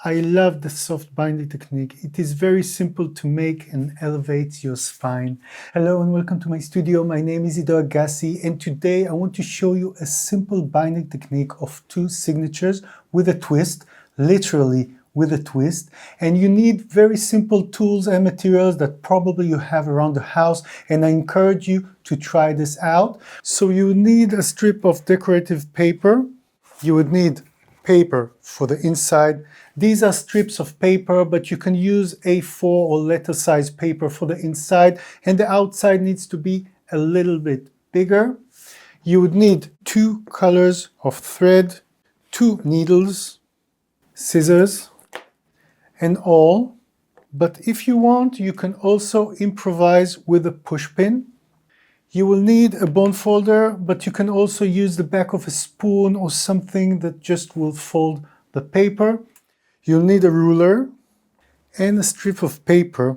I love the soft binding technique. It is very simple to make and elevates your spine. Hello and welcome to my studio. My name is Ido Agassi, and today I want to show you a simple binding technique of 2 signatures with a twist, literally with a twist. And you need very simple tools and materials that probably you have around the house, and I encourage you to try this out. So you need a strip of decorative paper. You would need paper for the inside. These are strips of paper, but you can use A4 or letter size paper for the inside, and the outside needs to be a little bit bigger. You would need 2 colors of thread, 2 needles, scissors, and awl. But if you want, you can also improvise with a push pin. You will need a bone folder, but you can also use the back of a spoon or something that just will fold the paper. You'll need a ruler and a strip of paper,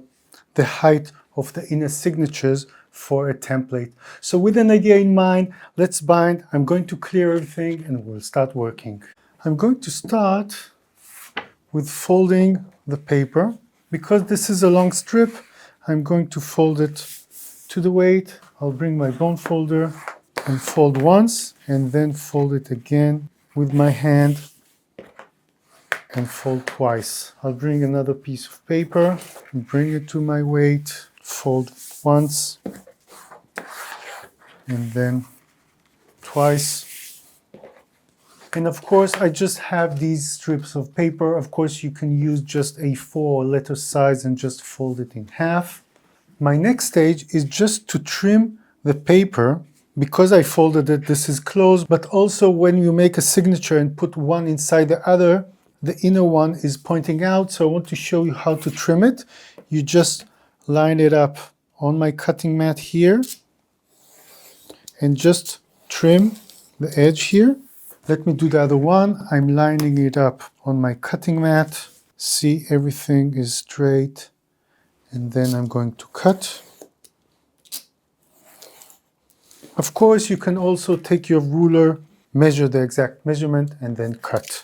the height of the inner signatures for a template. So with an idea in mind, let's bind. I'm going to clear everything and we'll start working. I'm going to start with folding the paper. Because this is a long strip, I'm going to fold it to the weight. I'll bring my bone folder and fold once and then fold it again with my hand and fold twice. I'll bring another piece of paper, bring it to my weight, fold once and then twice. And of course, I just have these strips of paper. Of course, you can use just A4 or letter size and just fold it in half. My next stage is just to trim the paper. Because I folded it, this is closed, but also when you make a signature and put one inside the other, the inner one is pointing out. So I want to show you how to trim it. You just line it up on my cutting mat here and just trim the edge here. Let me do the other one. I'm lining it up on my cutting mat. See, everything is straight. And then I'm going to cut. Of course, you can also take your ruler, measure the exact measurement, and then cut.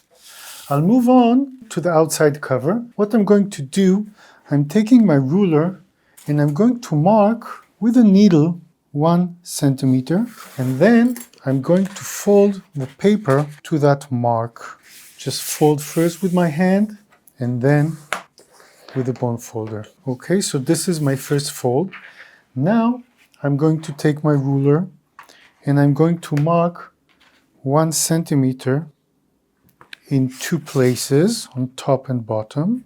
I'll move on to the outside cover. What I'm going to do, I'm taking my ruler and I'm going to mark with a needle 1 centimeter, and then I'm going to fold the paper to that mark. Just fold first with my hand and then with the bone folder. Okay, so this is my first fold. Now I'm going to take my ruler and I'm going to mark 1 centimeter in 2 places, on top and bottom.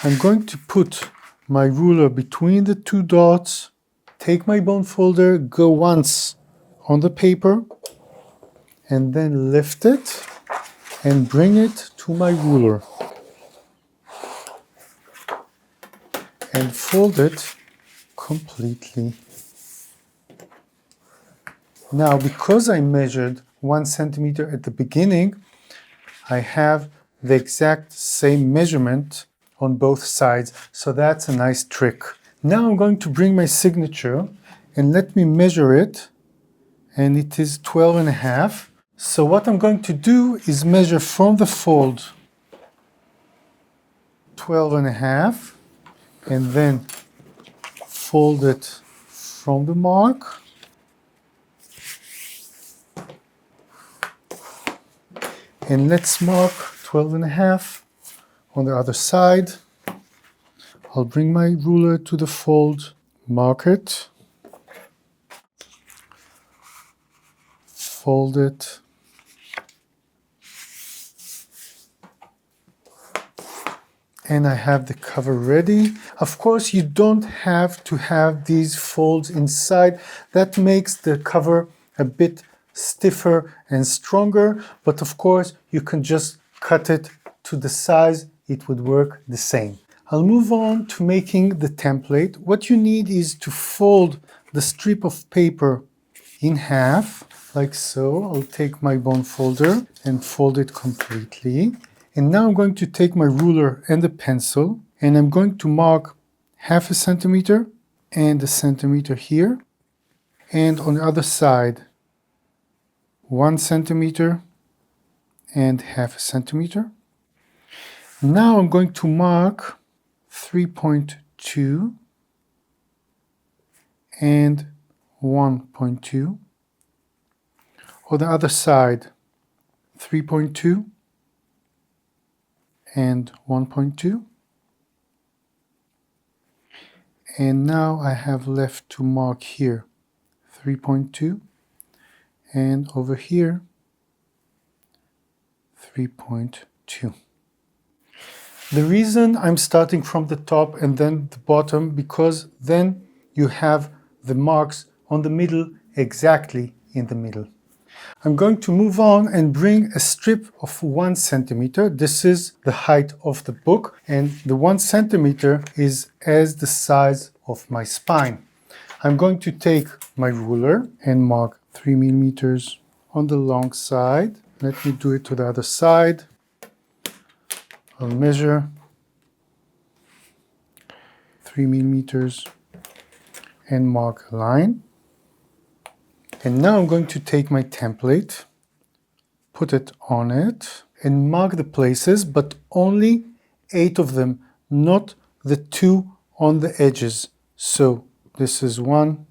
I'm going to put my ruler between the 2 dots, take my bone folder, go once on the paper, and then lift it and bring it to my ruler. And fold it completely. Now, because I measured 1 centimeter at the beginning, I have the exact same measurement on both sides, so that's a nice trick. Now I'm going to bring my signature and let me measure it, and it is 12.5. So what I'm going to do is measure from the fold 12.5 and then fold it from the mark. And let's mark 12.5 on the other side. I'll bring my ruler to the fold, mark it, fold it, and I have the cover ready. Of course, you don't have to have these folds inside. That makes the cover a bit stiffer and stronger, but of course, you can just cut it to the size. It would work the same. I'll move on to making the template. What you need is to fold the strip of paper in half, like so. I'll take my bone folder and fold it completely. And now I'm going to take my ruler and a pencil, and I'm going to mark 0.5 centimeter and 1 centimeter here. And on the other side, 1 centimeter and 0.5 centimeter. Now I'm going to mark 3.2 and 1.2. On the other side, 3.2 and 1.2. And now I have left to mark here 3.2 and over here 3.2. The reason I'm starting from the top and then the bottom, because then you have the marks on the middle exactly in the middle. I'm going to move on and bring a strip of 1 centimeter. This is the height of the book, and the 1 centimeter is as the size of my spine. I'm going to take my ruler and mark 3 millimeters on the long side. Let me do it to the other side. I'll measure 3 millimeters and mark a line. And now I'm going to take my template, put it on it, and mark the places, but only 8 of them, not the 2 on the edges. So this is 1,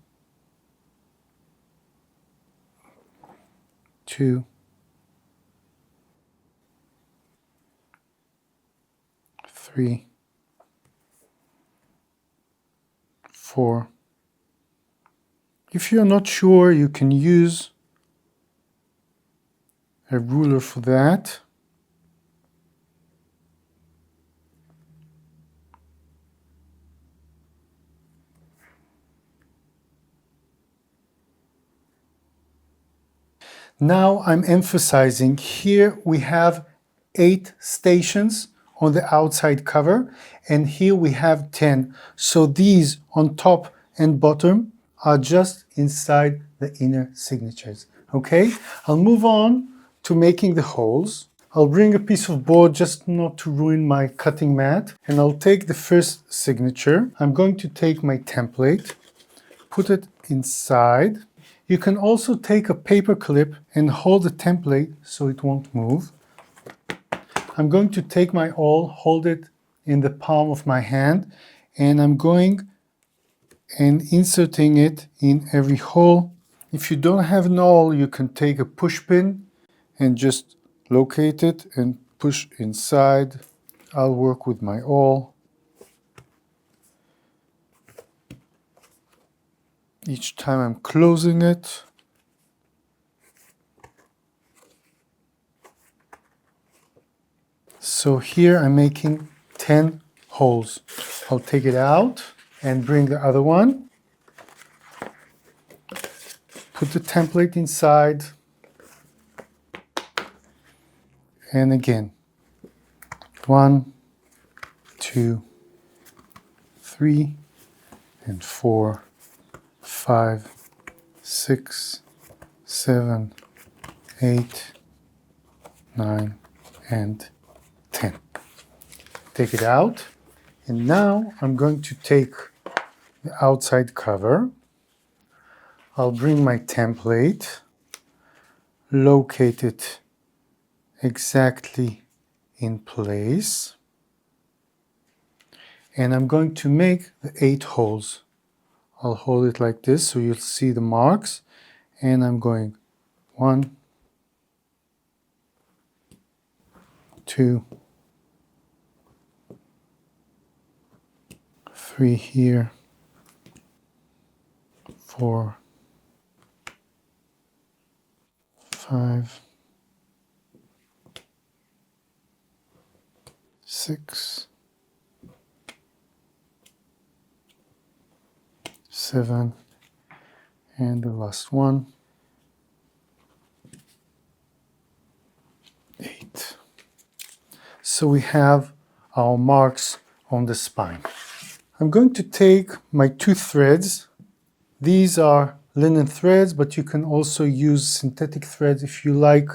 2, 3, 4. If you're not sure, you can use a ruler for that. Now I'm emphasizing here we have 8 stations on the outside cover, and here we have 10. So these on top and bottom are just inside the inner signatures. Okay, I'll move on to making the holes. I'll bring a piece of board just not to ruin my cutting mat, and I'll take the first signature. I'm going to take my template, put it inside. You can also take a paper clip and hold the template so it won't move. I'm going to take my awl, hold it in the palm of my hand, and I'm going and inserting it in every hole. If you don't have an awl, you can take a push pin and just locate it and push inside. I'll work with my awl. Each time I'm closing it. So here I'm making 10 holes. I'll take it out and bring the other one. Put the template inside. And again, 1, 2, 3, and 4, 5, 6, 7, 8, 9, and 10. Take it out, and now I'm going to take the outside cover. I'll bring my template, locate it exactly in place, and I'm going to make the 8 holes. I'll hold it like this so you'll see the marks, and I'm going 1, 2, 3 here, 4, 5, 6, 7, and the last one, 8. So we have our marks on the spine. I'm going to take my 2 threads. These are linen threads, but you can also use synthetic threads if you like.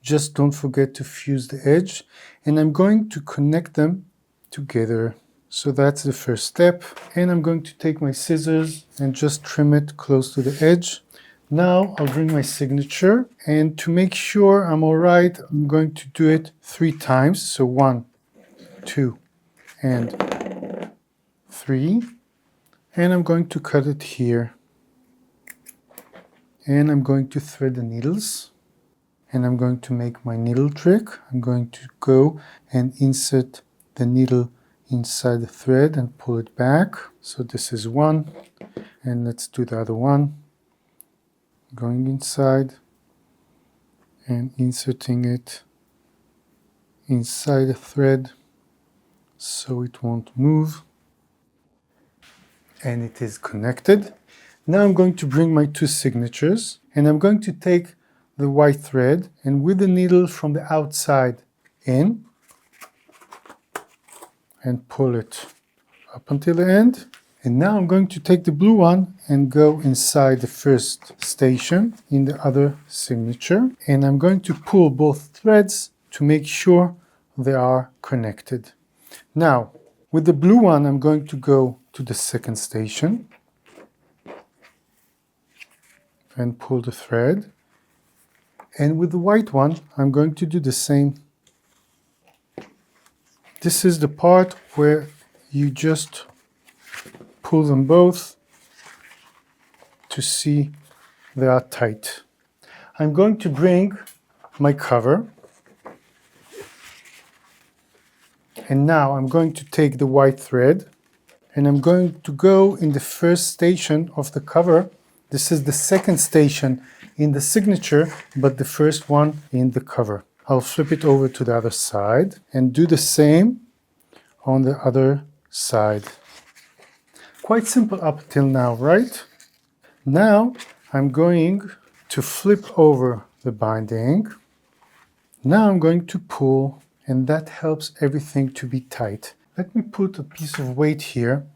Just don't forget to fuse the edge. And I'm going to connect them together. So that's the first step. And I'm going to take my scissors and just trim it close to the edge. Now I'll bring my signature, and to make sure I'm all right, I'm going to do it 3 times. So 1, 2, and 3. And I'm going to cut it here. And I'm going to thread the needles. And I'm going to make my needle trick. I'm going to go and insert the needle inside the thread and pull it back. So this is one, and let's do the other one. Going inside and inserting it inside the thread so it won't move. And it is connected. Now I'm going to bring my 2 signatures, and I'm going to take the white thread and with the needle from the outside in and pull it up until the end. And now I'm going to take the blue one and go inside the first station in the other signature. And I'm going to pull both threads to make sure they are connected. Now, with the blue one, I'm going to go to the second station and pull the thread. And with the white one, I'm going to do the same. This is the part where you just pull them both to see they are tight. I'm going to bring my cover, and now I'm going to take the white thread and I'm going to go in the first station of the cover. This is the second station in the signature, but the first one in the cover. I'll flip it over to the other side and do the same on the other side. Quite simple up till now, right? Now I'm going to flip over the binding. Now I'm going to pull, and that helps everything to be tight. Let me put a piece of weight here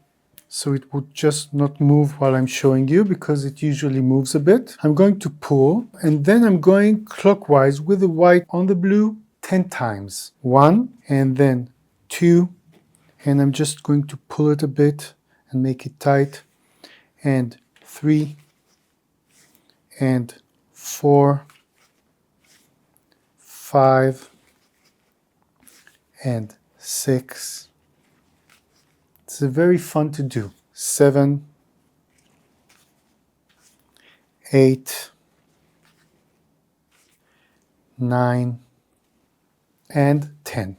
so it would just not move while I'm showing you, because it usually moves a bit. I'm going to pull, and then I'm going clockwise with the white on the blue 10 times. 1, and then 2, and I'm just going to pull it a bit and make it tight, and 3, and 4, 5, and 6. It's very fun to do. 7, 8, 9, and 10.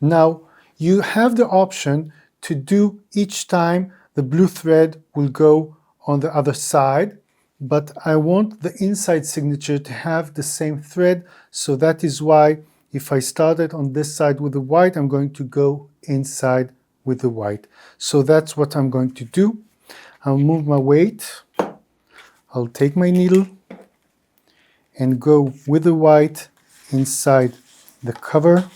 Now you have the option to do each time the blue thread will go on the other side, but I want the inside signature to have the same thread, so that is why if I started on this side with the white, I'm going to go inside with the white. So that's what I'm going to do. I'll move my weight, I'll take my needle and go with the white inside the cover.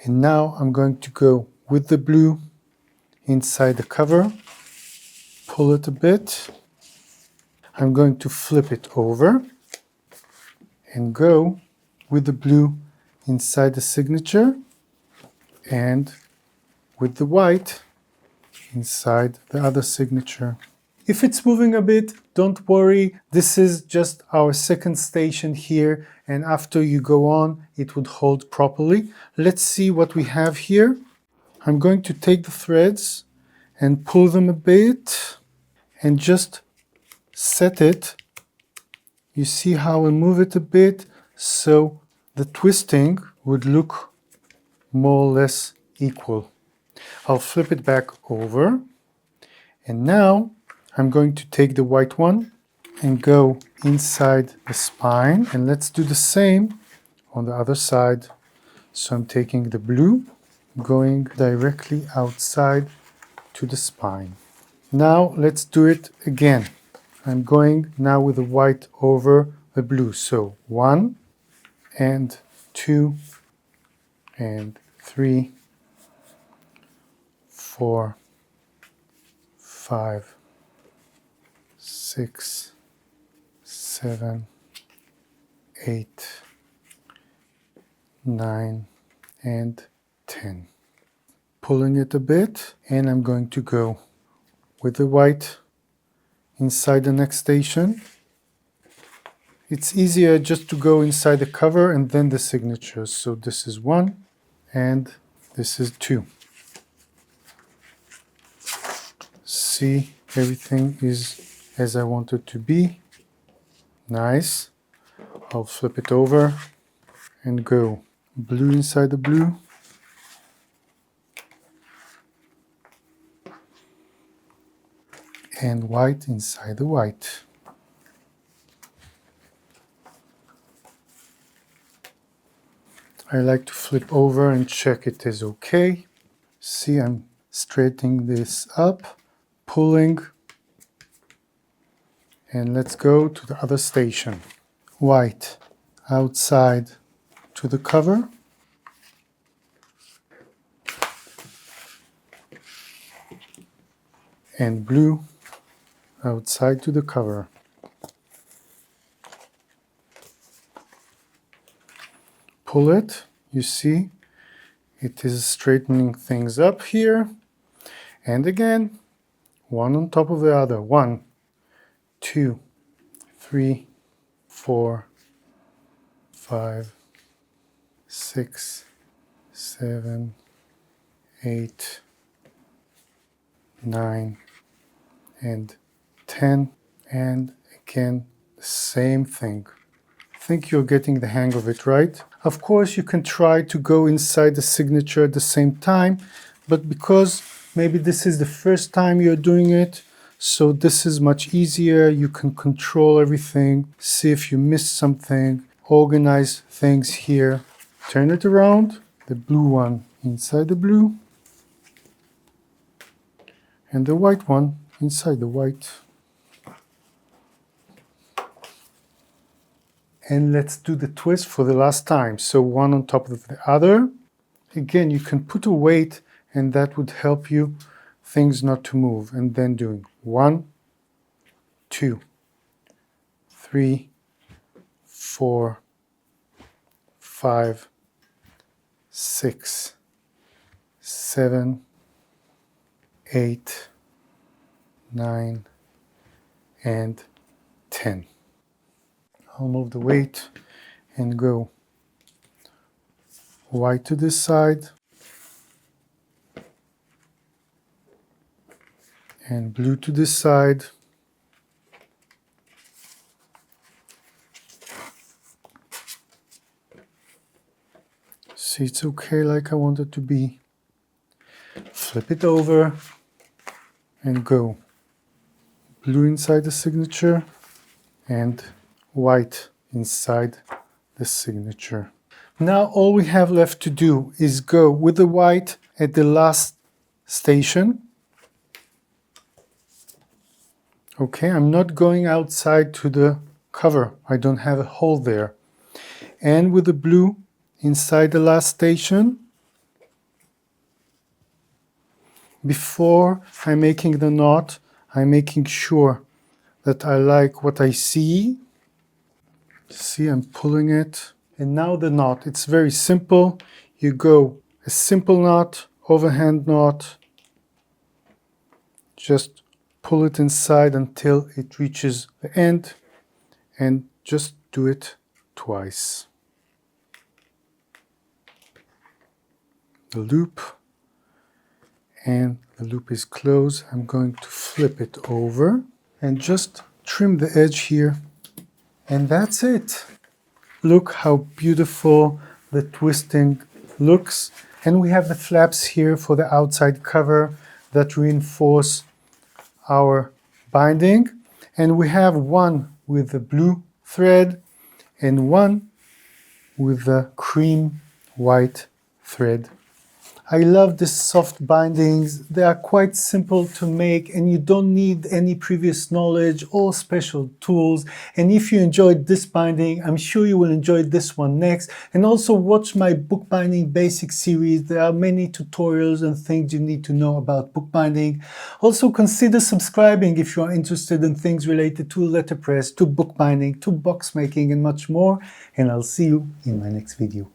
And now I'm going to go with the blue inside the cover, pull it a bit. I'm going to flip it over and go with the blue inside the signature and with the white inside the other signature. If it's moving a bit, don't worry. This is just our second station here, and after you go on, it would hold properly. Let's see what we have here. I'm going to take the threads and pull them a bit and just set it. You see how I move it a bit, so the twisting would look more or less equal. I'll flip it back over, and now I'm going to take the white one and go inside the spine, and let's do the same on the other side. So I'm taking the blue, going directly outside to the spine. Now let's do it again. I'm going now with the white over the blue. So 1 and 2 and 3, 4, 5, 6, 7, 8, 9, and 10. Pulling it a bit, and I'm going to go with the white inside the next station. It's easier just to go inside the cover and then the signatures. So this is 1 and this is 2. See, everything is as I want it to be. Nice. I'll flip it over and go blue inside the blue. And white inside the white. I like to flip over and check it is okay. See, I'm straightening this up, pulling, and let's go to the other station. White outside to the cover. And blue outside to the cover. Pull it, you see, it is straightening things up here. And again, one on top of the other. 1, 2, 3, 4, 5, 6, 7, 8, 9, and 10. And again, the same thing. I think you're getting the hang of it, right? Of course, you can try to go inside the signature at the same time, but because maybe this is the first time you're doing it, so this is much easier. You can control everything, see if you missed something, organize things here. Turn it around, the blue one inside the blue, and the white one inside the white. And let's do the twist for the last time. So one on top of the other. Again, you can put a weight and that would help you things not to move. And then doing 1, 2, 3, 4, 5, 6, 7, 8, 9, and 10. I'll move the weight and go white to this side and blue to this side. See, it's okay like I want it to be. Flip it over and go blue inside the signature and white inside the signature. Now all we have left to do is go with the white at the last station. Okay, I'm not going outside to the cover. I don't have a hole there. And with the blue inside the last station. Before I'm making the knot, I'm making sure that I like what I see. See, I'm pulling it. And now the knot. It's very simple. You go a simple knot, overhand knot. Just pull it inside until it reaches the end. And just do it twice. The loop. And the loop is closed. I'm going to flip it over and just trim the edge here. And that's it. Look how beautiful the twisting looks. And we have the flaps here for the outside cover that reinforce our binding. And we have one with the blue thread and one with the cream white thread. I love these soft bindings. They are quite simple to make and you don't need any previous knowledge or special tools. And if you enjoyed this binding, I'm sure you will enjoy this one next. And also watch my bookbinding basic series. There are many tutorials and things you need to know about bookbinding. Also consider subscribing if you are interested in things related to letterpress, to bookbinding, to box making and much more. And I'll see you in my next video.